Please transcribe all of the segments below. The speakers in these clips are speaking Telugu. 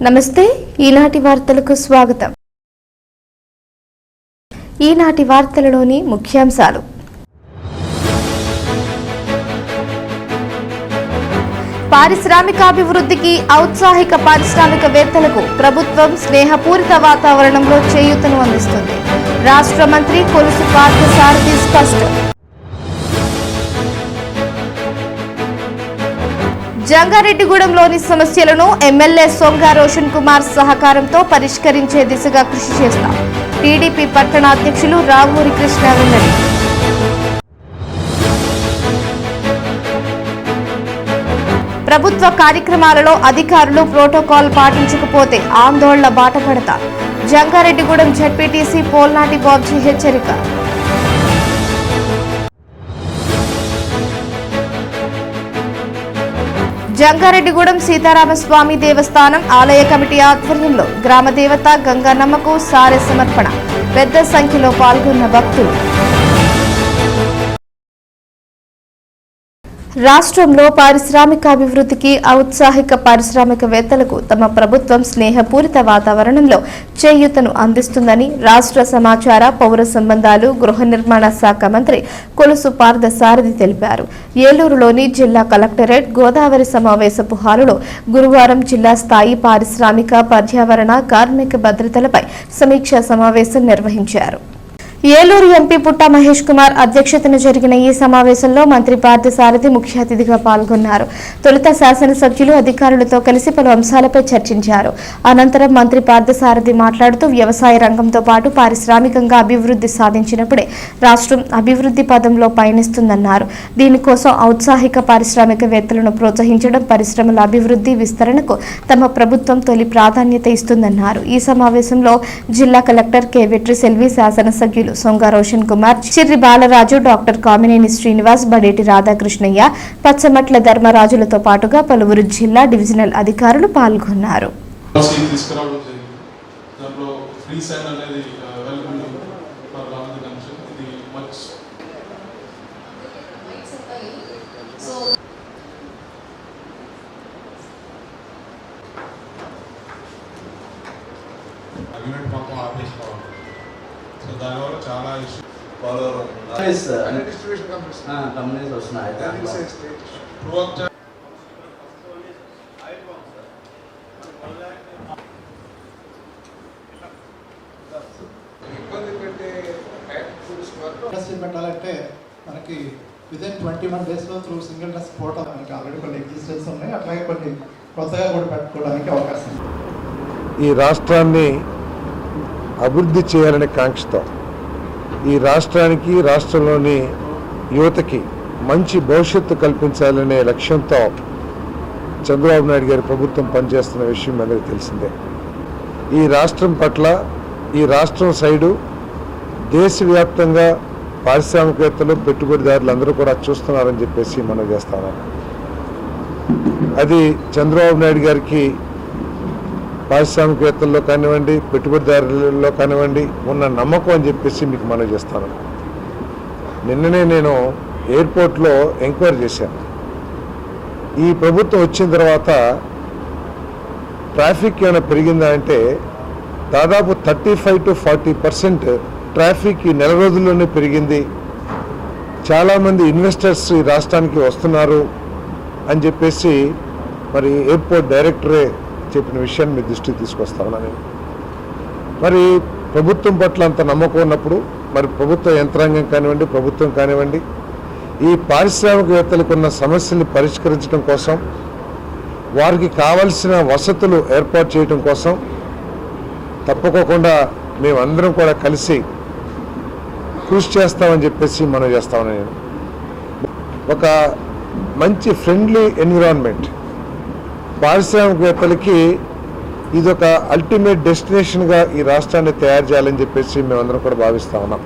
నమస్తే ఈనాటి వార్తలకు స్వాగతం. ఈనాటి వార్తలలోని ముఖ్యాంశాలు. పారిశ్రామికాభివృద్ధికి ఔత్సాహిక పారిశ్రామికవేత్తలకు ప్రభుత్వం స్నేహపూరిత వాతావరణంలో చేయూతను అందిస్తుంది. రాష్ట్ర మంత్రి కొలుసు పార్థసారథి స్పష్టం. జంగారెడ్డిగూడెంలోని సమస్యలను ఎమ్మెల్యే సొంగ రోషన్ కుమార్ సహకారంతో పరిష్కరించే దిశగా కృషి చేస్తాం. టీడీపీ పట్టణ అధ్యక్షులు రావూరి కృష్ణ వెల్లడి. ప్రభుత్వ కార్యక్రమాలలో అధికారులు ప్రోటోకాల్ పాటించకపోతే ఆందోళన బాటపడతారు. జంగారెడ్డిగూడెం జెడ్పీటీసీ పోల్నాటి బాబ్జీ హెచ్చరిక. జంగారెడ్డిగూడెం సీతారామస్వామి దేవస్థానం ఆలయ కమిటీ ఆధ్వర్యంలో గ్రామ దేవత గంగన్నమ్మకు సారె సమర్పణ. పెద్ద సంఖ్యలో పాల్గొన్న భక్తులు. రాష్ట్రంలో పారిశ్రామికాభివృద్ధికి ఔత్సాహిక పారిశ్రామికవేత్తలకు తమ ప్రభుత్వం స్నేహపూరిత వాతావరణంలో చేయూతను అందిస్తుందని రాష్ట్ర సమాచార, పౌర సంబంధాలు, గృహ నిర్మాణ శాఖ మంత్రి కొలుసు పార్థసారథి తెలిపారు. ఏలూరులోని జిల్లా కలెక్టరేట్ గోదావరి సమావేశపు హాలులో గురువారం జిల్లా స్థాయి పారిశ్రామిక, పర్యావరణ, కార్మిక భద్రతలపై సమీక్షా సమావేశం నిర్వహించారు. ఏలూరు ఎంపీ పుట్ట మహేష్ కుమార్ అధ్యక్షతన జరిగిన ఈ సమావేశంలో మంత్రి పార్థసారథి ముఖ్య అతిథిగా పాల్గొన్నారు. తొలుత శాసనసభ్యులు అధికారులతో కలిసి పలు అంశాలపై చర్చించారు. అనంతరం మంత్రి పార్థసారథి మాట్లాడుతూ వ్యవసాయ రంగంతో పాటు పారిశ్రామికంగా అభివృద్ధి సాధించినప్పుడే రాష్ట్రం అభివృద్ధి పదంలో పయనిస్తుందన్నారు. దీనికోసం ఔత్సాహిక పారిశ్రామికవేత్తలను ప్రోత్సహించడం, పరిశ్రమల అభివృద్ధి, విస్తరణకు తమ ప్రభుత్వం తొలి ప్రాధాన్యత ఇస్తుందన్నారు. ఈ సమావేశంలో జిల్లా కలెక్టర్ కె వెట్రిసెల్వి, శాసనసభ్యులు సొంగ రోషన్ కుమార్, చిర్రి బాలరాజు, డాక్టర్ కామినేని శ్రీనివాస్, బడేటి రాధాకృష్ణయ్య, పచ్చమట్ల ధర్మరాజులతో పాటుగా పలువురు జిల్లా డివిజనల్ అధికారులు పాల్గొన్నారు. దానివల్ల చాలా కంపెనీస్ వస్తున్నాయి. పెట్టాలంటే మనకి within 21 days through single desk portal మనకి ఆల్రెడీ కొన్ని ఎగ్జిస్టెన్స్ ఉన్నాయి. అట్లాగే కొన్ని కొత్తగా కూడా పెట్టుకోవడానికి అవకాశం. ఈ రాష్ట్రాన్ని అభివృద్ధి చేయాలనే కాంక్షతో, ఈ రాష్ట్రానికి, రాష్ట్రంలోని యువతకి మంచి భవిష్యత్తు కల్పించాలనే లక్ష్యంతో చంద్రబాబు నాయుడు గారి ప్రభుత్వం పనిచేస్తున్న విషయం అందరికీ తెలిసిందే. ఈ రాష్ట్రం పట్ల, ఈ రాష్ట్రం సైడు దేశవ్యాప్తంగా పారిశ్రామికవేత్తలు, పెట్టుబడిదారులు అందరూ కూడా చూస్తున్నారని చెప్పేసి మనం చేస్తాను. అది చంద్రబాబు నాయుడు గారికి పారిశ్రామికవేత్తల్లో కానివ్వండి, పెట్టుబడిదారులలో కానివ్వండి ఉన్న నమ్మకం అని చెప్పేసి మీకు మనం చేస్తాను. నిన్ననే నేను ఎయిర్పోర్ట్లో ఎంక్వైరీ చేశాను. ఈ ప్రభుత్వం వచ్చిన తర్వాత ట్రాఫిక్ ఏమైనా పెరిగిందా అంటే దాదాపు 35 to 40% ట్రాఫిక్ ఈ నెల రోజుల్లోనే పెరిగింది. చాలామంది ఇన్వెస్టర్స్ ఈ రాష్ట్రానికి వస్తున్నారు అని చెప్పేసి మరి ఎయిర్పోర్ట్ డైరెక్టరే చెప్పిన విషయాన్ని మీ దృష్టికి తీసుకొస్తాను. నేను మరి ప్రభుత్వం పట్ల అంత నమ్మకం ఉన్నప్పుడు మరి ప్రభుత్వ యంత్రాంగం కానివ్వండి, ప్రభుత్వం కానివ్వండి, ఈ పారిశ్రామికవేత్తలకు ఉన్న సమస్యల్ని పరిష్కరించడం కోసం, వారికి కావలసిన వసతులు ఏర్పాటు చేయడం కోసం తప్పకోకుండా మేమందరం కూడా కలిసి కృషి చేస్తామని చెప్పేసి మనం చేస్తామని. నేను ఒక మంచి ఫ్రెండ్లీ ఎన్విరాన్మెంట్ పారిశ్రామికవేత్తలకి ఇదొక అల్టిమేట్ డెస్టినేషన్గా ఈ రాష్ట్రాన్ని తయారు చేయాలని చెప్పేసి మేమందరం కూడా భావిస్తా ఉన్నాం.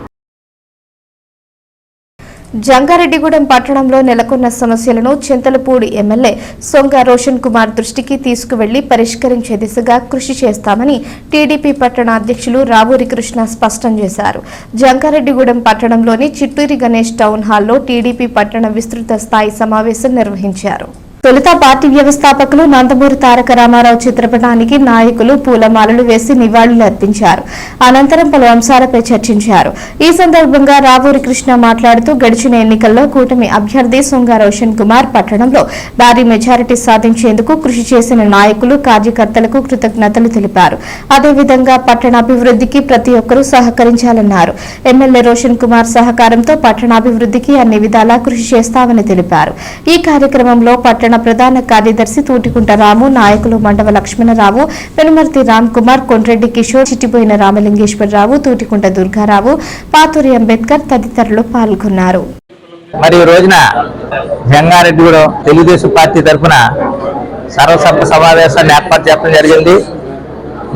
జంగారెడ్డిగూడెం పట్టణంలో నెలకొన్న సమస్యలను చింతలపూడి ఎమ్మెల్యే సొంగ రోషన్ కుమార్ దృష్టికి తీసుకువెళ్లి పరిష్కరించే దిశగా కృషి చేస్తామని టీడీపీ పట్టణ అధ్యక్షులు రావూరి కృష్ణ స్పష్టం చేశారు. జంగారెడ్డిగూడెం పట్టణంలోని చిట్టూరి గణేష్ టౌన్ హాల్లో టీడీపీ పట్టణ విస్తృత స్థాయి సమావేశం నిర్వహించారు. తొలుత పార్టీ వ్యవస్థాపకులు నందమూరి తారక రామారావు చిత్రపటానికి నాయకులు పూలమాలలు వేసి నివాళులు అర్పించారు. అనంతరం పలు అంశాలపై చర్చించారు. ఈ సందర్భంగా రావూరి కృష్ణ మాట్లాడుతూ గడిచిన ఎన్నికల్లో కూటమి అభ్యర్థి సొంగ రోషన్ కుమార్ పట్టణంలో భారీ మెజారిటీ సాధించేందుకు కృషి చేసిన నాయకులు కార్యకర్తలకు కృతజ్ఞతలు తెలిపారు. అదేవిధంగా పట్టణాభివృద్ధికి ప్రతి ఒక్కరూ సహకరించాలన్నారు. ఎమ్మెల్యే రోషన్ కుమార్ సహకారంతో పట్టణాభివృద్ధికి అన్ని విధాలా కృషి చేస్తామని తెలిపారు. ఈ కార్యక్రమంలో పట్టణ ప్రధాన కార్యదర్శి తూటికుంట రాము, నాయకులు మండవ లక్ష్మణరావు, పెనుమర్తి రామ్ కుమార్, కొండ్రెడ్డి కిషోర్, చిట్టిపోయిన రామలింగేశ్వరరావు, తూటికుంట దుర్గారావు, పాతూరి అంబేద్కర్ తదితరులు పాల్గొన్నారు. మరి ఈ రోజున జంగారెడ్డిగూడెం తెలుగుదేశం పార్టీ తరఫున సర్వసభ్య సమావేశాన్ని ఏర్పాటు చేయడం జరిగింది.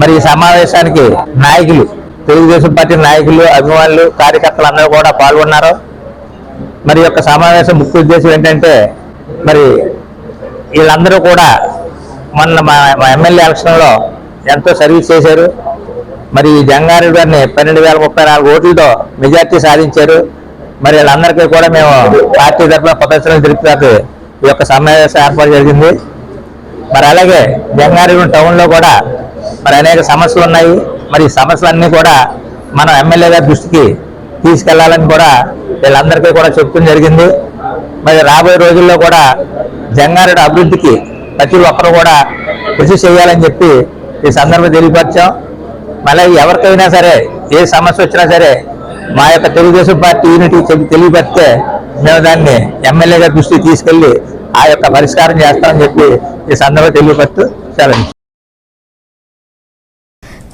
మరి ఈ సమావేశానికి నాయకులు, తెలుగుదేశం పార్టీ నాయకులు, అభిమానులు, కార్యకర్తలు అందరూ కూడా పాల్గొన్నారు. మరి యొక్క సమావేశం ముఖ్య ఉద్దేశం ఏంటంటే, మరి వీళ్ళందరూ కూడా మొన్న మా ఎమ్మెల్యే ఎలక్షన్లో ఎంతో సర్వీస్ చేశారు. మరి జంగారెడ్డి గారిని 12,034 ఓట్లతో మెజార్టీ సాధించారు. మరి వీళ్ళందరికీ కూడా మేము పార్టీ తరఫున ప్రదర్శనలు తెలుపుతారు ఈ యొక్క సమావేశం ఏర్పాటు జరిగింది. మరి అలాగే జంగారెడ్డి టౌన్లో కూడా మరి అనేక సమస్యలు ఉన్నాయి. మరి ఈ సమస్యలన్నీ కూడా మనం ఎమ్మెల్యే గారి దృష్టికి తీసుకెళ్లాలని కూడా వీళ్ళందరికీ కూడా చెప్పడం జరిగింది. మరి రాబోయే రోజుల్లో కూడా జంగారెడ్డి అభివృద్ధికి ప్రతి ఒక్కరు కూడా కృషి చేయాలని చెప్పి ఈ సందర్భంగా తెలియపరిచాం. మళ్ళీ ఎవరికైనా సరే ఏ సమస్య వచ్చినా సరే మా యొక్క తెలుగుదేశం పార్టీ యూనిటీ తెలియపరిస్తే మేము దాన్ని ఎమ్మెల్యే గారి దృష్టికి తీసుకెళ్లి ఆ యొక్క పరిష్కారం చేస్తామని చెప్పి ఈ సందర్భంగా తెలియపరుస్తూ సెలవు.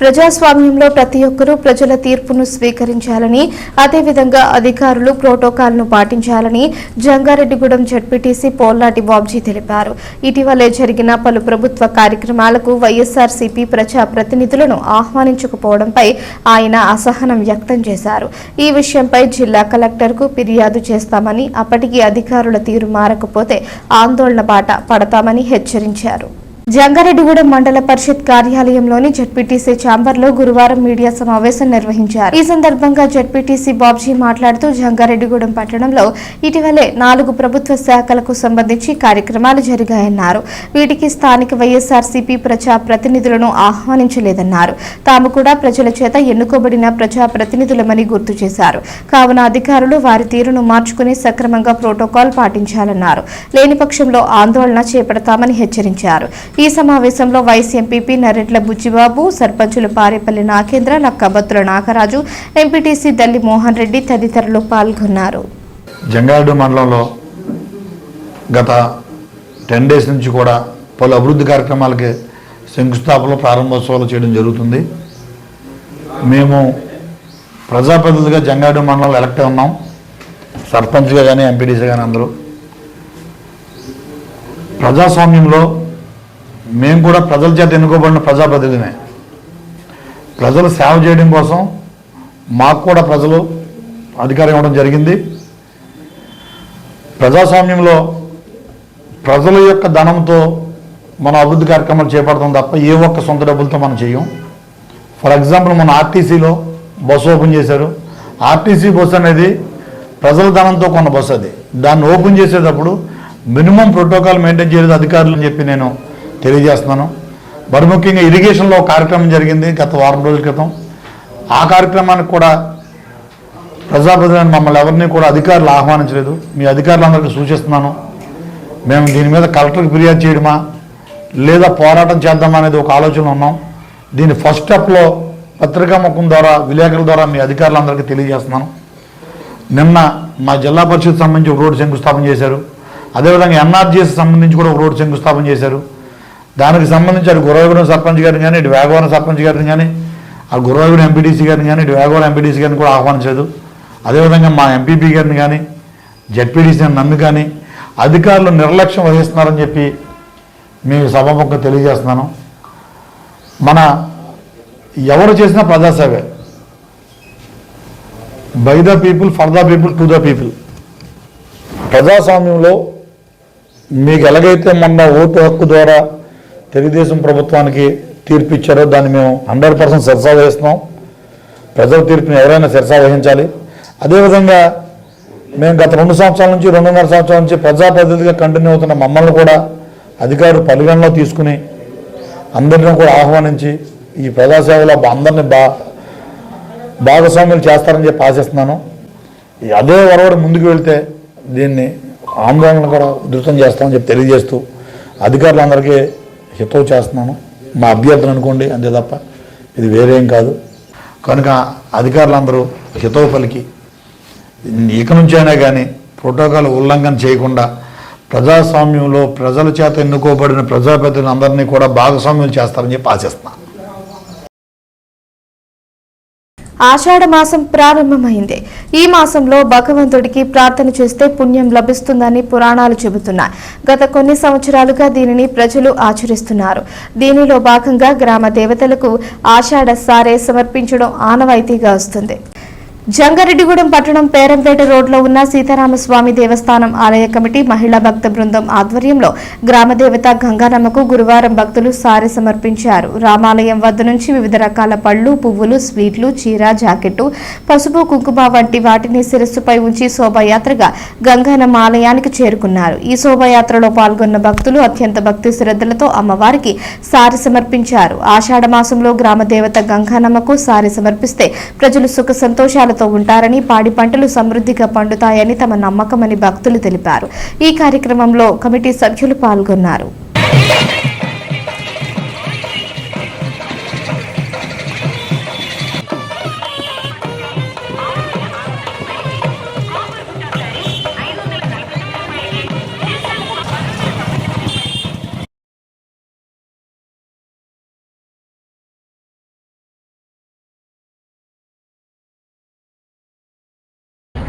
ప్రజాస్వామ్యంలో ప్రతి ఒక్కరూ ప్రజల తీర్పును స్వీకరించాలని, అదేవిధంగా అధికారులు ప్రోటోకాల్ను పాటించాలని జంగారెడ్డిగూడెం జడ్పీటీసీ పోల్లాటి బాబ్జీ తెలిపారు. ఇటీవలే జరిగిన పలు ప్రభుత్వ కార్యక్రమాలకు వైఎస్ఆర్సీపీ ప్రజాప్రతినిధులను ఆహ్వానించకపోవడంపై ఆయన అసహనం వ్యక్తం చేశారు. ఈ విషయంపై జిల్లా కలెక్టర్కు ఫిర్యాదు చేస్తామని, అప్పటికి అధికారుల తీరు మారకపోతే ఆందోళన బాట పడతామని హెచ్చరించారు. జంగారెడ్డిగూడెం మండల పరిషత్ కార్యాలయంలోని జడ్పీటీసీ ఛాంబర్లో గురువారం మీడియా సమావేశం నిర్వహించారు. ఈ సందర్భంగా జడ్పీటీసీ బాబ్జీ మాట్లాడుతూ జంగారెడ్డిగూడెం పట్టణంలో ఇటీవలే 4 ప్రభుత్వ శాఖలకు సంబంధించి కార్యక్రమాలు జరిగాయన్నారు. వీటికి స్థానిక వైఎస్ఆర్సీపీ ప్రజా ప్రతినిధులను ఆహ్వానించలేదన్నారు. తాము కూడా ప్రజల చేత ఎన్నుకోబడిన ప్రజా ప్రతినిధులమని గుర్తు చేశారు. కావున అధికారులు వారి తీరును మార్చుకుని సక్రమంగా ప్రోటోకాల్ పాటించాలన్నారు. లేని పక్షంలో ఆందోళన చేపడతామని హెచ్చరించారు. ఈ సమావేశంలో వైస్ ఎంపీపీ నరెడ్ల బుజ్జిబాబు, సర్పంచులు పారేపల్లి నాగేంద్ర, నక్కబత్తుల నాగరాజు, ఎంపీటీసీ దల్లి మోహన్ రెడ్డి తదితరులు పాల్గొన్నారు. జంగారెడ్డి మండలంలో గత 10 డేస్ నుంచి కూడా పలు అభివృద్ధి కార్యక్రమాలకి శంకుస్థాపనలు, ప్రారంభోత్సవాలు చేయడం జరుగుతుంది. మేము ప్రజాప్రతినిధులుగా జంగారెడ్డి మండలంలో ఎలక్ట్ అయి ఉన్నాం. సర్పంచ్గా కానీ ఎంపీటీసీ కానీ అందరూ. ప్రజాస్వామ్యంలో మేము కూడా ప్రజల చేత ఎన్నుకోబడిన ప్రజాప్రతినిధినే. ప్రజలు సేవ చేయడం కోసం మాకు కూడా ప్రజలు అధికారం ఇవ్వడం జరిగింది. ప్రజాస్వామ్యంలో ప్రజల యొక్క ధనంతో మనం అభివృద్ధి కార్యక్రమాలు చేపడతాం తప్ప ఏ ఒక్క సొంత డబ్బులతో మనం చేయం. ఫర్ ఎగ్జాంపుల్ మన ఆర్టీసీలో బస్సు ఓపెన్ చేశారు. ఆర్టీసీ బస్సు అనేది ప్రజల ధనంతో కొన్న బస్సు. అది దాన్ని ఓపెన్ చేసేటప్పుడు మినిమం ప్రోటోకాల్ మెయింటైన్ చేయలేదు అధికారులు అని చెప్పి నేను తెలియజేస్తున్నాను. మరి ముఖ్యంగా ఇరిగేషన్లో ఒక కార్యక్రమం జరిగింది గత వారం రోజుల క్రితం. ఆ కార్యక్రమానికి కూడా ప్రజాప్రతినిధులను మమ్మల్ని ఎవరిని కూడా అధికారులు ఆహ్వానించలేదు. మీ అధికారులందరికీ సూచిస్తున్నాను, మేము దీని మీద కలెక్టర్కి ఫిర్యాదు చేయడమా లేదా పోరాటం చేద్దామా అనేది ఒక ఆలోచన ఉన్నాం. దీని ఫస్ట్ స్టెప్లో పత్రికా ముఖం ద్వారా, విలేకరుల ద్వారా మీ అధికారులందరికీ తెలియజేస్తున్నాను. నిన్న మా జిల్లా పరిషత్ సంబంధించి ఒక రోడ్డు శంకుస్థాపన చేశారు. అదేవిధంగా ఎన్ఆర్జీఎస్ సంబంధించి కూడా ఒక రోడ్డు శంకుస్థాపన చేశారు. దానికి సంబంధించి అటు గురవగూడెం సర్పంచ్ గారిని కానీ, ఇటు వేగవరం సర్పంచ్ గారిని కానీ, ఆ గురవగూడెం ఎంపీటీసీ గారిని కానీ, ఇటు వేగవరం ఎంపీటీసీ గారిని కూడా ఆహ్వానించలేదు. అదేవిధంగా మా ఎంపీపీ గారిని కానీ, జడ్పీటీసీ నన్ను కానీ అధికారులు నిర్లక్ష్యం వహిస్తున్నారని చెప్పి మేము సభాముఖంగా తెలియజేస్తున్నాను. మన ఎవరు చేసినా ప్రజాసేవే. By the people, for the people, to the people. ప్రజాస్వామ్యంలో మీకు ఎలాగైతే మొన్న ఓటు హక్కు ద్వారా తెలుగుదేశం ప్రభుత్వానికి తీర్పు ఇచ్చారో దాన్ని మేము 100% శిరసా వహిస్తున్నాం. ప్రజల తీర్పుని ఎవరైనా శిరసా వహించాలి. అదేవిధంగా మేము గత 2 సంవత్సరాల నుంచి 2.5 సంవత్సరాల నుంచి ప్రజాప్రతినిధిగా కంటిన్యూ అవుతున్న మమ్మల్ని కూడా అధికారులు పరిగణలో తీసుకుని అందరినీ కూడా ఆహ్వానించి ఈ ప్రజాసేవలో అందరినీ భాగస్వామ్యులు చేస్తారని చెప్పి ఆశిస్తున్నాను. అదే వరవడి ముందుకు వెళ్తే దీన్ని ఆందోళన కూడా ఉధృతం చేస్తామని చెప్పి తెలియజేస్తూ అధికారులందరికీ హితవు చేస్తున్నాను. మా అభ్యర్థన అనుకోండి అంతే తప్ప ఇది వేరేం కాదు. కనుక అధికారులందరూ హితవు పలికి ఇక నుంచైనా కానీ ప్రోటోకాల్ ఉల్లంఘన చేయకుండా ప్రజాస్వామ్యంలో ప్రజల చేత ఎన్నుకోబడిన ప్రజాప్రతినిధులందరినీ కూడా భాగస్వామ్యం చేస్తారని చెప్పి ఆశిస్తున్నాను. ఆషాఢ మాసం ప్రారంభమైంది. ఈ మాసంలో భగవంతుడికి ప్రార్థన చేస్తే పుణ్యం లభిస్తుందని పురాణాలు చెబుతున్నాయి. గత కొన్ని సంవత్సరాలుగా దీనిని ప్రజలు ఆచరిస్తున్నారు. దీనిలో భాగంగా గ్రామ దేవతలకు ఆషాఢ సారే సమర్పించడం ఆనవాయితీగా వస్తుంది. జంగారెడ్డిగూడెం పట్టణం పేరంపేట రోడ్లో ఉన్న సీతారామస్వామి దేవస్థానం ఆలయ కమిటీ మహిళా భక్త బృందం ఆధ్వర్యంలో గ్రామదేవత గంగానమ్మకు గురువారం భక్తులు సారె సమర్పించారు. రామాలయం వద్ద నుంచి వివిధ రకాల పళ్లు, పువ్వులు, స్వీట్లు, చీర, జాకెట్టు, పసుపు, కుంకుమ వంటి వాటిని శిరస్సుపై ఉంచి శోభాయాత్రగా గంగానమ్మ ఆలయానికి చేరుకున్నారు. ఈ శోభాయాత్రలో పాల్గొన్న భక్తులు అత్యంత భక్తి శ్రద్ధలతో అమ్మవారికి సారె సమర్పించారు. ఆషాఢ మాసంలో గ్రామదేవత గంగానమ్మకు సారె సమర్పిస్తే ప్రజలు సుఖ సంతోషాలు ఉంటారని, పాడి పంటలు సమృద్ధిగా పండుతాయని తమ నమ్మకమని భక్తులు తెలిపారు. ఈ కార్యక్రమంలో కమిటీ సభ్యులు పాల్గొన్నారు.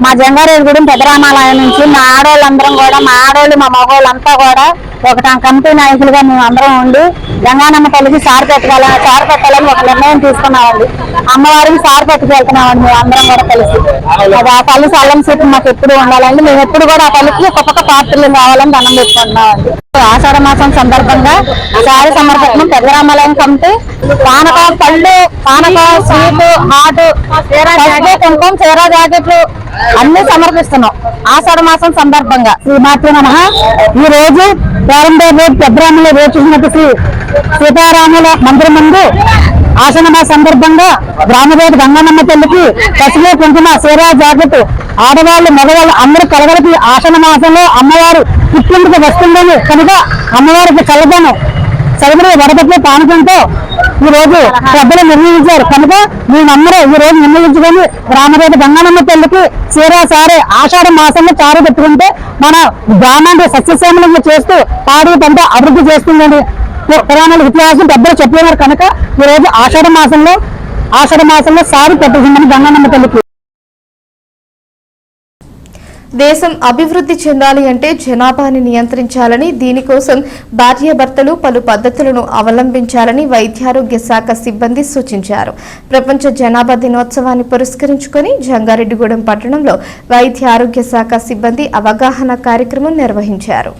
మా జంగారెడ్డిగూడెం పెద్దరామాలయం నుంచి మా ఆడవాళ్ళందరం కూడా మా మగవాళ్ళంతా కూడా ఒక కమిటీ నాయకులుగా మేము అందరం ఉండి గంగానమ్మ తల్లికి సారి పెట్టాలని ఒక నిర్ణయం తీసుకున్నామండి. అమ్మవారికి సారి పెట్టుకెళ్తున్నామండి మేము అందరం కూడా కలిసి. అది ఆ తల్లి సల్లం సీట్లు మాకు ఎప్పుడు ఉండాలండి. మేము ఎప్పుడు కూడా ఆ తల్లికి ఒక్కొక్క పాత్రలు కావాలని దండం పెట్టుకుంటున్నామండి. ఆషాఢ మాసం సందర్భంగా సారి సమర్పణం పెద్దరామాలయం కమిటీ పానక పళ్ళు, పానక, స్వీట్, హాట్, కుంకుమ, చీర, జాకెట్లు అన్ని సమర్పిస్తున్నాం ఆషాఢ మాసం సందర్భంగా. శ్రీమాత్రి నమః. ఈ రోజు పేరంపేట రోడ్ పెద్దరామలో వేచినట్టు శ్రీ సీతారాముల మందిరం ముందు ఆషాఢ మాస సందర్భంగా గ్రామదేవత గంగానమ్మ తల్లికి పసుపు, కుంకుమ, చీర, జాకెట్ ఆడవాళ్ళు మగవాళ్ళు అందరూ కలగలిపి ఆషాఢ మాసంలో అమ్మవారు పుట్టింటికి వస్తుందని కనుక అమ్మవారికి కలగను చదువులు వడపట్లు పానకంతో ఈ రోజు పెద్దలు నిర్ణయించారు. కనుక మేమందరూ ఈ రోజు నిర్ణయించుకొని గ్రామదేవత గంగానమ్మ తల్లికి చీర సారే ఆషాఢ మాసంలో చారు పెట్టుకుంటే మన గ్రామాన్ని సస్యశ్యామలంగా చేస్తూ పాడి పంట అభివృద్ధి చేస్తుందని పురాణాలు ఇతిహాసం పెద్దలు చెప్పినారు. కనుక ఈ రోజు ఆషాఢ మాసంలో సారి పెట్టుకుందని గంగానమ్మ తల్లికి. దేశం అభివృద్ధి చెందాలి అంటే జనాభాని నియంత్రించాలని, దీనికోసం భార్యాభర్తలు పలు పద్ధతులను అవలంబించాలని వైద్యారోగ్య శాఖ సిబ్బంది సూచించారు. ప్రపంచ జనాభా దినోత్సవాన్ని పురస్కరించుకొని జంగారెడ్డిగూడెం పట్టణంలో వైద్య ఆరోగ్య శాఖ సిబ్బంది అవగాహన కార్యక్రమం నిర్వహించారు.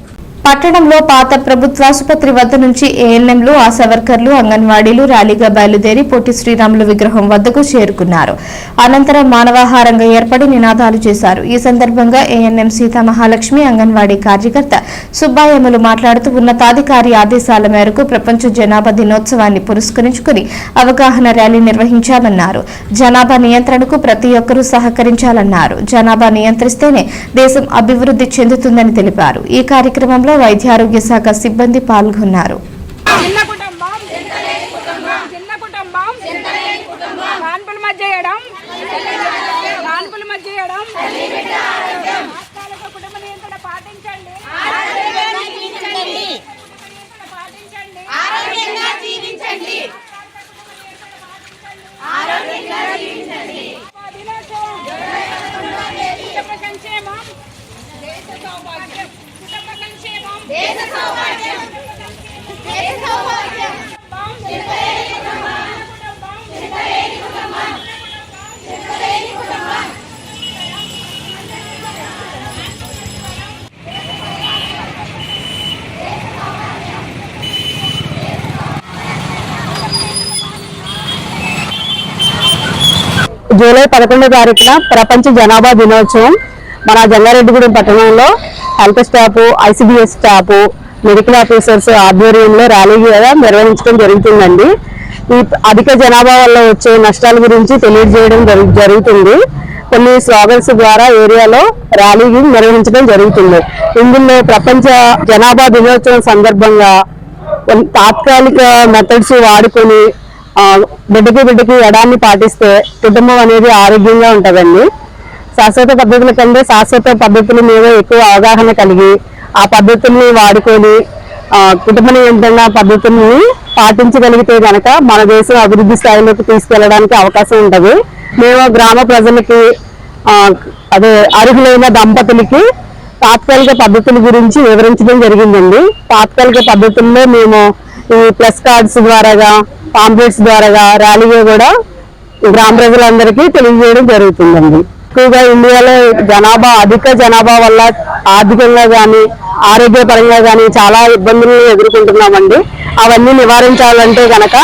పట్టణంలో పాత ప్రభుత్వాసుపత్రి వద్ద నుంచి ఏఎన్ఎంలు, ఆశా వర్కర్లు, అంగన్వాడీలు ర్యాలీగా బయలుదేరి పొట్టి శ్రీరాములు విగ్రహం వద్దకు చేరుకున్నారు. అనంతరం మానవాహారంగా ఏర్పడి నినాదాలు చేశారు. ఈ సందర్భంగా ఏఎన్ఎం సీతామహాలక్ష్మి, అంగన్వాడీ కార్యకర్త సుబ్బాయమ్మలు మాట్లాడుతూ ఉన్నతాధికారి ఆదేశాల మేరకు ప్రపంచ జనాభా దినోత్సవాన్ని పురస్కరించుకుని అవగాహన ర్యాలీ నిర్వహించామన్నారు. జనాభా నియంత్రణకు ప్రతి ఒక్కరూ సహకరించాలన్నారు. జనాభా నియంత్రిస్తేనే దేశం అభివృద్ధి చెందుతుందని తెలిపారు. ఈ కార్యక్రమంలో వైద్యారోగ్య శాఖ సిబ్బంది పాల్గొన్నారు. జూలై 11వ తారీఖున ప్రపంచ జనాభా దినోత్సవం మన జంగారెడ్డిగూడెం పట్టణంలో health staff, ICDS staff, medical officers ఆధ్వర్యంలో ర్యాలీ కూడా నిర్వహించడం జరుగుతుందండి. ఈ అధిక జనాభా వల్ల వచ్చే నష్టాల గురించి తెలియజేయడం జరుగుతుంది. కొన్ని స్లోగన్స్ ద్వారా ఏరియాలో ర్యాలీ నిర్వహించడం జరుగుతుంది. ఇందులో ప్రపంచ జనాభా దినోత్సవం సందర్భంగా తాత్కాలిక మెథడ్స్ వాడుకొని బిడ్డకి ఎడాన్ని పాటిస్తే కుటుంబం అనేది ఆరోగ్యంగా ఉంటుందండి. శాశ్వత పద్ధతుల కంటే శాశ్వత పద్ధతుల మీద ఎక్కువ అవగాహన కలిగి ఆ పద్ధతుల్ని వాడుకొని కుటుంబ నియంత్రణ పద్ధతుల్ని పాటించగలిగితే కనుక మన దేశం అభివృద్ధి స్థాయిలోకి తీసుకెళ్లడానికి అవకాశం ఉంటుంది. మేము గ్రామ ప్రజలకి అర్హులైన దంపతులకి తాత్కాలిక పద్ధతుల గురించి వివరించడం జరిగిందండి. తాత్కాలిక పద్ధతుల్లో మేము ఈ ప్లస్ కార్డ్స్ ద్వారాగా పాంప్లెట్స్ ద్వారాగా ర్యాలీగా కూడా గ్రామ ప్రజలందరికీ తెలియజేయడం జరుగుతుందండి. ఎక్కువగా ఇండియాలో అధిక జనాభా వల్ల ఆర్థికంగా కానీ ఆరోగ్యపరంగా కానీ చాలా ఇబ్బందులను ఎదుర్కొంటున్నామండి. అవన్నీ నివారించాలంటే కనుక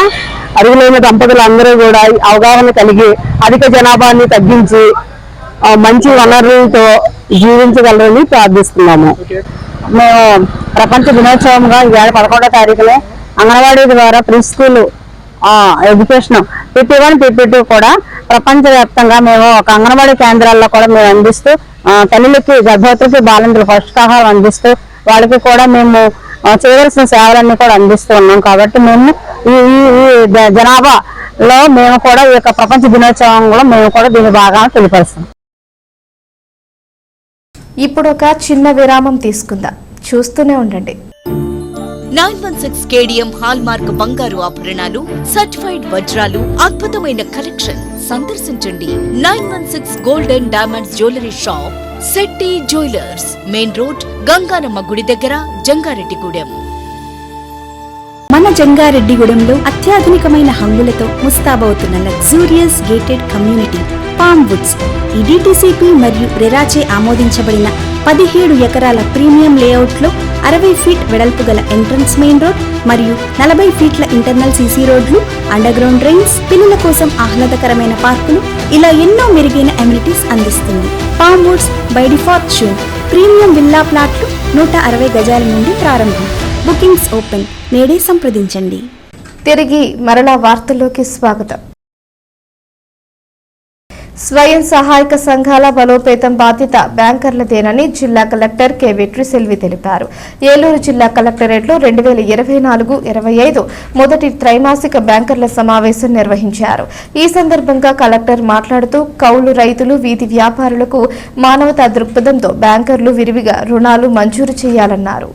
అర్హులైన దంపతులందరూ కూడా అవగాహన కలిగి అధిక జనాభాని తగ్గించి మంచి వనరులతో జీవించగలరని ప్రార్థిస్తున్నాము. మేము ప్రపంచ దినోత్సవంగా ఇవాళ 11వ తారీఖులో అంగన్వాడీ ద్వారా pre school education PP1 PP2 కూడా ప్రపంచవ్యాప్తంగా మేము ఒక అంగన్వాడీ కేంద్రాల్లో కూడా మేము అందిస్తూ తల్లులకి గర్భవతులకి బాలింతలు పౌష్టికాహారం అందిస్తూ వాళ్ళకి కూడా మేము చేయవలసిన సేవలన్నీ కూడా అందిస్తూ ఉన్నాం. కాబట్టి మేము ఈ జనాభాలో మేము కూడా ఈ యొక్క ప్రపంచ దినోత్సవంలో మేము కూడా దీని బాగా తెలియపరుస్తాం. ఇప్పుడు ఒక చిన్న విరామం తీసుకుందాం. చూస్తూనే ఉండండి. 916 KDM హాల్ మార్క్ బంగారు ఆభరణాలు, సర్టిఫైడ్ వజ్రాలు, అద్భుతమైన కలెక్షన్ సందర్శించండి. 916 gold and diamonds jewellery shop, Shetty jewellers, main road, Ganganamma గుడి దగ్గర, జంగారెడ్డిగూడెం. మన జంగారెడ్డిగూడెంలో అత్యాధునికమైన హంగులతో ముస్తాబవుతున్న luxurious gated community palm woods. ఈ DTCP మరియు రెరాచే ఆమోదించబడిన 17 ఎకరాల ప్రీమియం లేఅవుట్లో 60 ఫీట్ వెడల్పు గల ఎంట్రన్స్ మెయిన్ రోడ్ మరియు 40 ఫీట్ల ఇంటర్నల్ CC రోడ్లు, అండర్ గ్రౌండ్ డ్రైన్స్, పిల్లల కోసం ఆహ్లాదకరమైన పార్కులు, ఇలా ఎన్నో మెరుగైన అమ్యూనిటీస్ అందిస్తుంది. Palm Woods by default zone premium villa ప్లాట్లు 160 గజాల నుండి ప్రారంభం. Bookings open. నేడే సంప్రదించండి. తిరిగి మరలా వార్తల్లోకి స్వాగతం. స్వయం సహాయక సంఘాల బలోపేతం బాధ్యత బ్యాంకర్లదేనని జిల్లా కలెక్టర్ కె వెట్రిసెల్వి తెలిపారు. ఏలూరు జిల్లా కలెక్టరేట్లో 2024-25 మొదటి త్రైమాసిక బ్యాంకర్ల సమావేశం నిర్వహించారు. ఈ సందర్భంగా కలెక్టర్ మాట్లాడుతూ కౌలు రైతులు, వీధి వ్యాపారులకు మానవతా దృక్పథంతో బ్యాంకర్లు విరివిగా రుణాలు మంజూరు చేయాలన్నారు.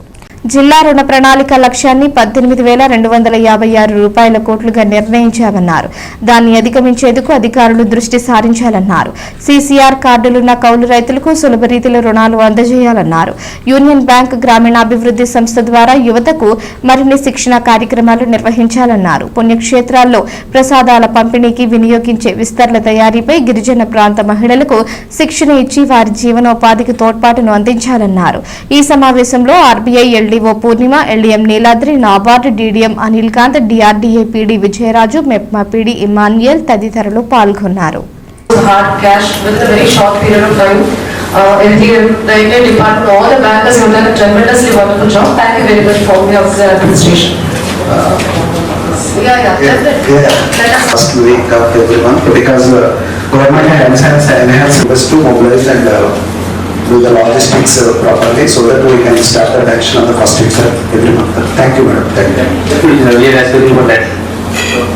జిల్లా రుణ ప్రణాళిక లక్ష్యాన్ని 18,256 కోట్లుగా నిర్ణయించామన్నారు. దాన్ని అధిగమించేందుకు అధికారులు దృష్టి సారించాలన్నారు. CCR కార్డులున్న కౌలు రైతులకు సులభ రీతిలో రుణాలు అందజేయాలన్నారు. యూనియన్ బ్యాంక్ గ్రామీణాభివృద్ధి సంస్థ ద్వారా యువతకు మరిన్ని శిక్షణ కార్యక్రమాలు నిర్వహించాలన్నారు. పుణ్యక్షేత్రాల్లో ప్రసాదాల పంపిణీకి వినియోగించే విస్తరణ తయారీపై గిరిజన ప్రాంత మహిళలకు శిక్షణ ఇచ్చి వారి జీవనోపాధికి తోడ్పాటును అందించాలన్నారు. ఈ సమావేశంలో RBI LDO పూర్ణిమ, LDM Neeladri, NABARD DDM Anil Kanth, DRDA PD Vijayaraju, MEPMA PD Emmanuel తదితరులు పాల్గొన్నారు. Hard cash with a very short period of time. LDM, the Indian department, all the bankers have done a tremendously wonderful job. Thank you very much for the officer administration. First week of everyone, because government has enhanced to mobilize and do the logistics properly so that we can start the action on the first week of every month. Thank you, madam. Thank you. We are asking for that.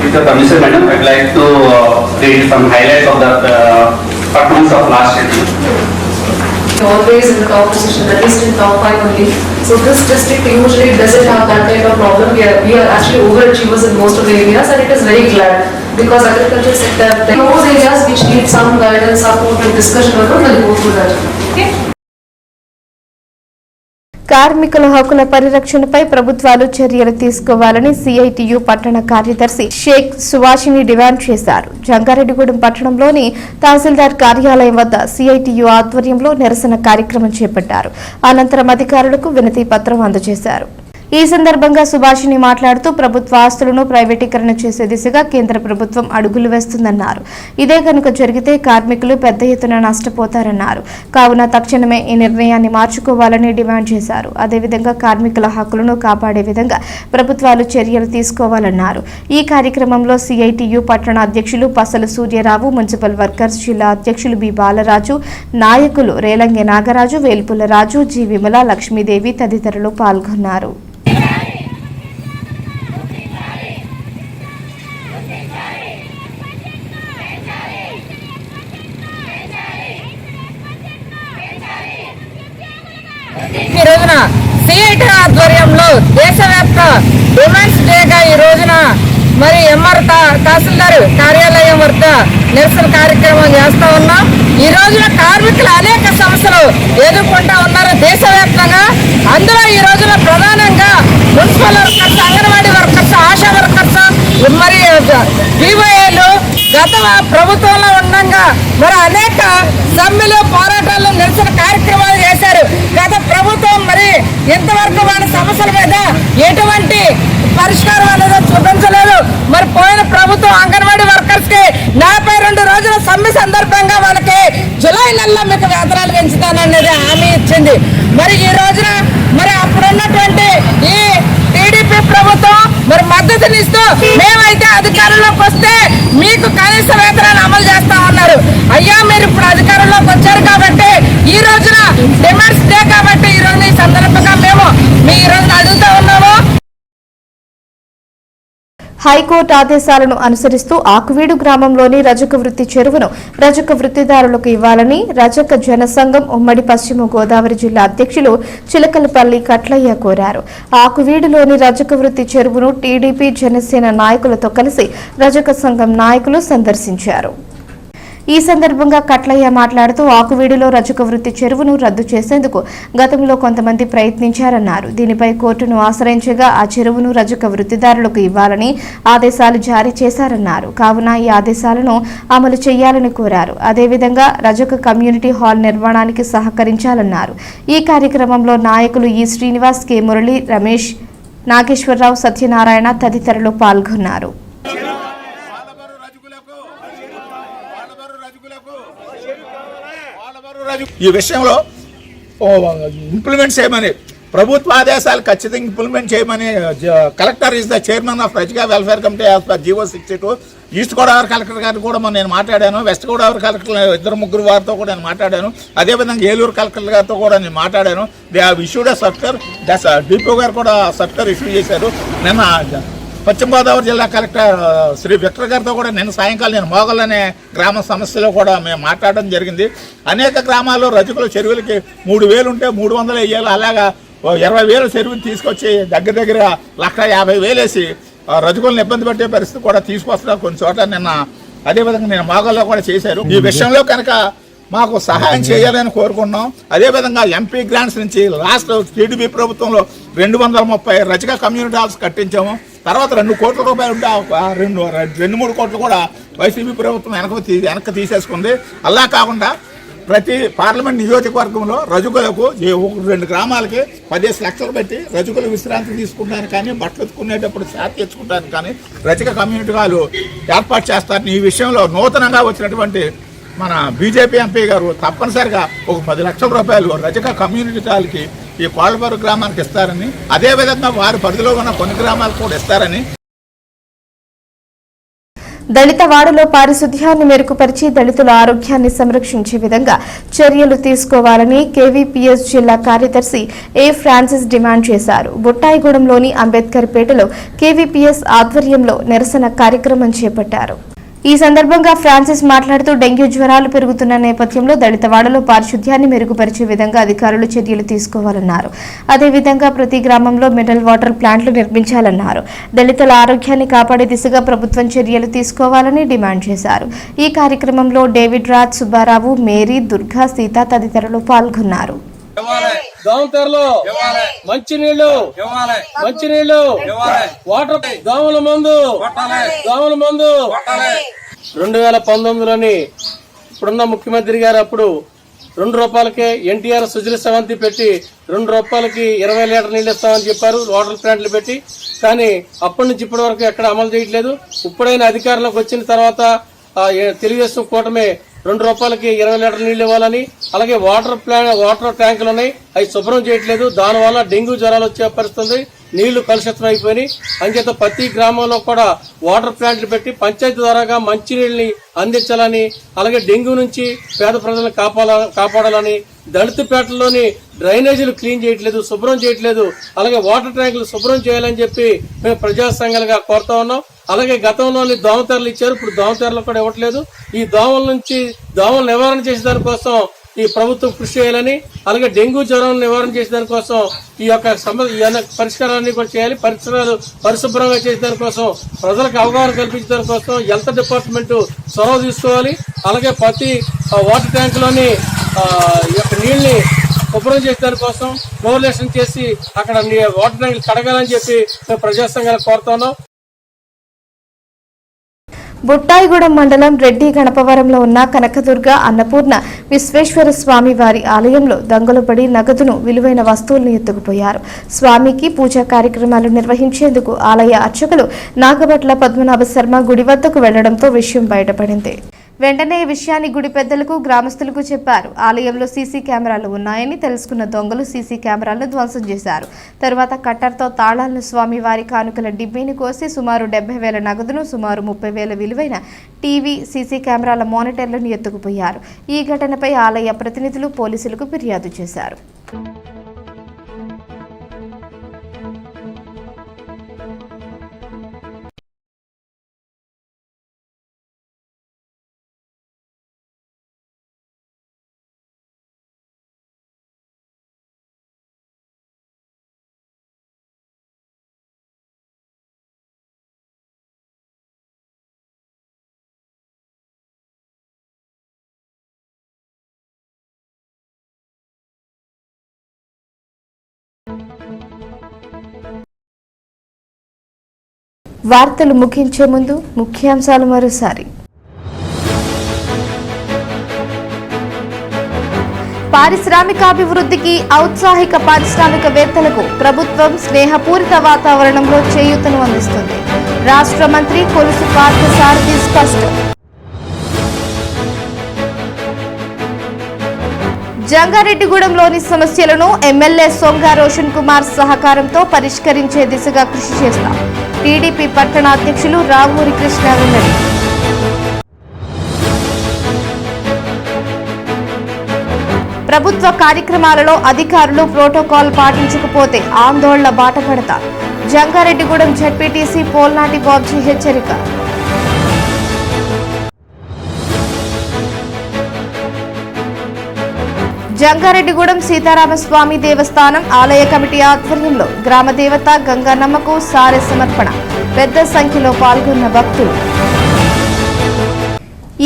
With the permission, madam, I'd like to read some highlights of the performance of last year. Always in the top position, at least in top 5 only. So this district usually doesn't have that kind of problem. We are actually overachievers in most of the areas, and it is very glad because agriculture sector, those areas which need some guidance, support, and discussion, will go through that. Okay. కార్మికుల హక్కుల పరిరక్షణపై ప్రభుత్వాలు చర్యలు తీసుకోవాలని CITU పట్టణ కార్యదర్శి షేక్ సువాషిని డిమాండ్ చేశారు. జంగారెడ్డిగూడెం పట్టణంలోని తహసీల్దార్ కార్యాలయం వద్ద CITU ఆధ్వర్యంలో నిరసన కార్యక్రమం చేపట్టారు. అనంతరం అధికారులకు వినతి పత్రం అందజేశారు. ఈ సందర్భంగా సుభాషిణి మాట్లాడుతూ ప్రభుత్వ ఆస్తులను ప్రైవేటీకరణ చేసే దిశగా కేంద్ర ప్రభుత్వం అడుగులు వేస్తుందన్నారు. ఇదే కనుక జరిగితే కార్మికులు పెద్ద ఎత్తున నష్టపోతారన్నారు. కావున తక్షణమే ఈ నిర్ణయాన్ని మార్చుకోవాలని డిమాండ్ చేశారు. అదేవిధంగా కార్మికుల హక్కులను కాపాడే విధంగా ప్రభుత్వాలు చర్యలు తీసుకోవాలన్నారు. ఈ కార్యక్రమంలో సిఐటియు పట్టణ అధ్యక్షులు పసల సూర్యరావు, మున్సిపల్ వర్కర్స్ జిల్లా అధ్యక్షులు బి బాలరాజు, నాయకులు రేలంగి నాగరాజు, వేల్పుల రాజు, జి విమల, లక్ష్మీదేవి తదితరులు పాల్గొన్నారు. ఈ రోజున సిఐటి ఆధ్వర్యంలో దేశవ్యాప్త ఉమెన్స్ డేగా ఈ రోజున మరి ఎంఆర్ తహసీల్దార్ కార్యాలయం వద్ద నిరసన కార్యక్రమం చేస్తా ఉన్నాం. ఈ రోజున కార్మికులు అనేక సమస్యలు ఎదుర్కొంటా ఉన్నారు దేశవ్యాప్తంగా. అందులో ఈ రోజున ప్రధానంగా municipal workers, anganwadi workers, ASHA workers, మరి బీవైఏలు గత ప్రభుత్వంలో ఉండగా మరి అనేక సమ్మెలు, పోరాటాలు, నిరసన కార్యక్రమాలు చేశారు. గత ప్రభుత్వం మరి ఇంతవరకు వాళ్ళ సమస్యల మీద ఎటువంటి పరిష్కారం అనేది చూపించలేదు. మరి పోయిన ప్రభుత్వం అంగన్వాడీ వర్కర్స్ కి 42 రోజుల సమ్మె సందర్భంగా వాళ్ళకి జూలై నెలలో మీకు వేతనాలు పెంచుతాననేది హామీ ఇచ్చింది. మరి ఈ రోజున మరి అప్పుడున్నటువంటి ఈ టీడీపీ ప్రభుత్వం మరి మద్దతునిస్తూ మేమైతే అధికారంలోకి వస్తే మీకు కనీస వేతనాన్ని అమలు చేస్తా ఉన్నారు. అయ్యా మీరు ఇప్పుడు అధికారంలోకి వచ్చారు కాబట్టి ఈ రోజున డిమాండ్స్ డే కాబట్టి ఈ రోజున ఈ సందర్భంగా మేము ఈ రోజున అడుగుతా ఉన్నాము. హైకోర్టు ఆదేశాలను అనుసరిస్తూ ఆకువీడు గ్రామంలోని రజక వృత్తి చెరువును రజక వృత్తిదారులకు ఇవ్వాలని రజక జనసంఘం ఉమ్మడి పశ్చిమ గోదావరి జిల్లా అధ్యక్షులు చిలకలపల్లి కట్లయ్య కోరారు. ఆకువీడులోని రజక వృత్తి చెరువును టీడీపీ, జనసేన నాయకులతో కలిసి రజక సంఘం నాయకులు సందర్శించారు. ఈ సందర్భంగా కట్లయ్య మాట్లాడుతూ ఆకువీడులో రజక వృత్తి చెరువును రద్దు చేసేందుకు గతంలో కొంతమంది ప్రయత్నించారన్నారు. దీనిపై కోర్టును ఆశ్రయించగా ఆ చెరువును రజక వృత్తిదారులకు ఇవ్వాలని ఆదేశాలు జారీ చేశారన్నారు. కావున ఈ ఆదేశాలను అమలు చేయాలని కోరారు. అదేవిధంగా రజక కమ్యూనిటీ హాల్ నిర్మాణానికి సహకరించాలన్నారు. ఈ కార్యక్రమంలో నాయకులు ఈ శ్రీనివాస్, కె మురళి, రమేష్, నాగేశ్వరరావు, సత్యనారాయణ తదితరులు పాల్గొన్నారు. ఈ విషయంలో ఇంప్లిమెంట్ చేయమని, ప్రభుత్వ ఆదేశాలు ఖచ్చితంగా ఇంప్లిమెంట్ చేయమని collector is the chairman of Rajaka welfare committee of GO 62. East Godavari collector గారు కూడా నేను మాట్లాడాను. వెస్ట్ గోదావరి కలెక్టర్ 2-3 వారితో కూడా నేను మాట్లాడాను. అదేవిధంగా ఏలూరు కలెక్టర్ గారితో కూడా నేను మాట్లాడాను. They have issued a circular. Depot గారు కూడా సర్క్యులర్ ఇష్యూ చేశారు. నిన్న పశ్చిమ గోదావరి జిల్లా కలెక్టర్ శ్రీ విక్టర్ గారితో కూడా నిన్న సాయంకాలం నేను మోగల్ అనే గ్రామ సమస్యలో కూడా మేము మాట్లాడడం జరిగింది. అనేక గ్రామాల్లో రజకుల చెరువులకి 3,000 ఉంటే 300 వేయాలి. అలాగా 20,000 చెరువుని తీసుకొచ్చి దగ్గర 1,50,000 వేసి రజకులను ఇబ్బంది పెట్టే పరిస్థితి కూడా తీసుకొస్తున్నారు కొన్ని చోట్ల. నిన్న అదేవిధంగా నేను మోగల్లో కూడా చేశారు. ఈ విషయంలో కనుక మాకు సహాయం చేయాలని కోరుకున్నాం. అదేవిధంగా ఎంపీ గ్రాంట్స్ నుంచి లాస్ట్ టీడీపీ ప్రభుత్వంలో 230 రజక కమ్యూనిటీ హాల్స్ కట్టించాము. తర్వాత 2 కోట్ల రూపాయలు ఉంటే 2-3 కోట్లు కూడా వైసీపీ ప్రభుత్వం వెనక్కి తీసేసుకుంది. అలా కాకుండా ప్రతి పార్లమెంట్ నియోజకవర్గంలో రజకులకు 2 గ్రామాలకి 15 లక్షలు పెట్టి రజకులు విశ్రాంతి తీసుకుంటానికి కానీ, బట్టలు ఎత్తుకునేటప్పుడు శాత తెచ్చుకుంటానికి కానీ రజక కమ్యూనిటీ హాలు ఏర్పాటు చేస్తారని ఈ విషయంలో నూతనంగా వచ్చినటువంటి మన బీజేపీ ఎంపీ గారు తప్పనిసరిగా ఒక 10 లక్షల రూపాయలు రజక కమ్యూనిటీ హాల్కి ఈ కోళ్లబరు గ్రామానికి ఇస్తారని, అదేవిధంగా వారి పరిధిలో ఉన్న కొన్ని గ్రామాలకు కూడా ఇస్తారని. దళిత వాడలో పారిశుధ్యాన్ని మెరుగుపరిచి దళితుల ఆరోగ్యాన్ని సంరక్షించే విధంగా చర్యలు తీసుకోవాలని కేవీపీఎస్ జిల్లా కార్యదర్శి ఏ ఫ్రాన్సిస్ డిమాండ్ చేశారు. బుట్టాయిగూడెంలోని అంబేద్కర్ పేటలో కేవీపీఎస్ ఆధ్వర్యంలో నిరసన కార్యక్రమం చేపట్టారు. ఈ సందర్భంగా ఫ్రాన్సిస్ మాట్లాడుతూ డెంగ్యూ జ్వరాలు పెరుగుతున్న నేపథ్యంలో దళితవాడలో పారిశుధ్యాన్ని మెరుగుపరిచే విధంగా అధికారులు చర్యలు తీసుకోవాలన్నారు. అదేవిధంగా ప్రతి గ్రామంలో మినరల్ వాటర్ ప్లాంట్లు నిర్మించాలన్నారు. దళితుల ఆరోగ్యాన్ని కాపాడే దిశగా ప్రభుత్వం చర్యలు తీసుకోవాలని డిమాండ్ చేశారు. ఈ కార్యక్రమంలో డేవిడ్ రాజ్, సుబ్బారావు, మేరీ, దుర్గా, సీత తదితరులు పాల్గొన్నారు. మంచినీళ్లు వాటర్, దోమల మందు 2019లోని ఇప్పుడున్న ముఖ్యమంత్రి గారు అప్పుడు రూపాయలకే ఎన్టీఆర్ సుజల సెవంతి పెట్టి రూపాయలకి 20 లీటర్ నీళ్ళు ఇస్తామని చెప్పారు వాటర్ ప్లాంట్లు పెట్టి. కానీ అప్పటి నుంచి ఇప్పటి వరకు ఎక్కడ అమలు చేయట్లేదు. ఇప్పుడైనా అధికారంలోకి వచ్చిన తర్వాత తెలుగుదేశం కూటమి రూపాయలకి 20 లీటర్ నీళ్ళు ఇవ్వాలని, అలాగే వాటర్ ట్యాంకులు ఉన్నాయి అవి శుభ్రం చేయట్లేదు. దానివల్ల డెంగ్యూ జ్వరాలు వచ్చే పరిస్థితుంది. నీళ్లు కలుషితం అయిపోయి అంచేత ప్రతి గ్రామంలో కూడా వాటర్ ప్లాంట్లు పెట్టి పంచాయతీ ద్వారాగా మంచినీళ్ళని అందించాలని, అలాగే డెంగ్యూ నుంచి పేద ప్రజలను కాపాడాలని, దళితపేటలోని డ్రైనేజీలు క్లీన్ చేయట్లేదు, శుభ్రం చేయట్లేదు, అలాగే వాటర్ ట్యాంకులు శుభ్రం చేయాలని చెప్పి మేము ప్రజా సంఘాలుగా కోరుతా ఉన్నాం. అలాగే గతంలోని దోమతెరలు ఇచ్చారు, ఇప్పుడు దోమతెరలు కూడా ఇవ్వట్లేదు. ఈ దోమలు నివారణ చేసే దానికోసం ఈ ప్రభుత్వం కృషి చేయాలని, అలాగే డెంగ్యూ జ్వరం నివారణ చేసే దానికోసం ఈ పరిష్కారాన్ని కూడా చేయాలి. పరిసరాలు పరిశుభ్రంగా చేసే దానికోసం ప్రజలకు అవగాహన కల్పించే దానికోసం హెల్త్ డిపార్ట్మెంట్ చొరవ తీసుకోవాలి. అలాగే ప్రతి వాటర్ ట్యాంకులోని నీళ్ళని శుభ్రం చేసే దానికోసం క్లోరినేషన్ చేసి అక్కడ వాటర్ ట్యాంకులు కడగాలని చెప్పి మేము ప్రజా సంఘాలు కోరుతున్నాం. బుట్టాయిగూడెం మండలం రెడ్డి గణపవరంలో ఉన్న కనకదుర్గ అన్నపూర్ణ విశ్వేశ్వర స్వామి వారి ఆలయంలో దొంగలు పడి నగదును విలువైన వస్తువులను ఎత్తుకుపోయారు. స్వామికి పూజా కార్యక్రమాలు నిర్వహించేందుకు ఆలయ అర్చకులు నాగభట్ల పద్మనాభ శర్మ గుడి వద్దకు వెళ్లడంతో విషయం బయటపడింది. వెంటనే ఈ విషయాన్ని గుడి పెద్దలకు గ్రామస్తులకు చెప్పారు. ఆలయంలో సీసీ కెమెరాలు ఉన్నాయని తెలుసుకున్న దొంగలు సీసీ కెమెరాలను ధ్వంసం చేశారు. తరువాత కట్టర్తో తాళాలను స్వామివారి కానుకల డిబ్బీని కోసి సుమారు 70,000 నగదును, సుమారు 30,000 విలువైన టీవీ, సీసీ కెమెరాల మానిటర్లను ఎత్తుకుపోయారు. ఈ ఘటనపై ఆలయ ప్రతినిధులు పోలీసులకు ఫిర్యాదు చేశారు. వార్తలు ముగించే ముందు ముఖ్యాంశాలు మరోసారి. పారిశ్రామికాభివృద్ధికి ఔత్సాహిక పారిశ్రామికవేత్తలకు ప్రభుత్వం స్నేహపూరిత వాతావరణంలో చేయూతను అందిస్తుంది. రాష్ట్ర మంత్రి కొలుసు పార్థసారథి స్పష్టం. జంగారెడ్డిగూడెంలోని సమస్యలను ఎమ్మెల్యే సొంగ రోషన్ కుమార్ సహకారంతో పరిష్కరించే దిశగా కృషి చేస్తాం. టీడీపీ పట్టణ అధ్యక్షులు రావూరి కృష్ణ వెల్లడి. ప్రభుత్వ కార్యక్రమాలలో అధికారులు ప్రోటోకాల్ పాటించకపోతే ఆందోళన బాటపడతారు. జంగారెడ్డిగూడెం జెడ్పీటీసీ పోల్నాటి బాబ్జీ హెచ్చరిక. జంగారెడ్డిగూడెం సీతారామస్వామి దేవస్థానం ఆలయ కమిటీ ఆధ్వర్యంలో గ్రామ దేవత గంగానమ్మకు సారె సమర్పణ. పెద్ద సంఖ్యలో పాల్గొన్న భక్తులు.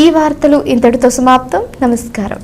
ఈ వార్తలు ఇంతటితో సమాప్తం. నమస్కారం.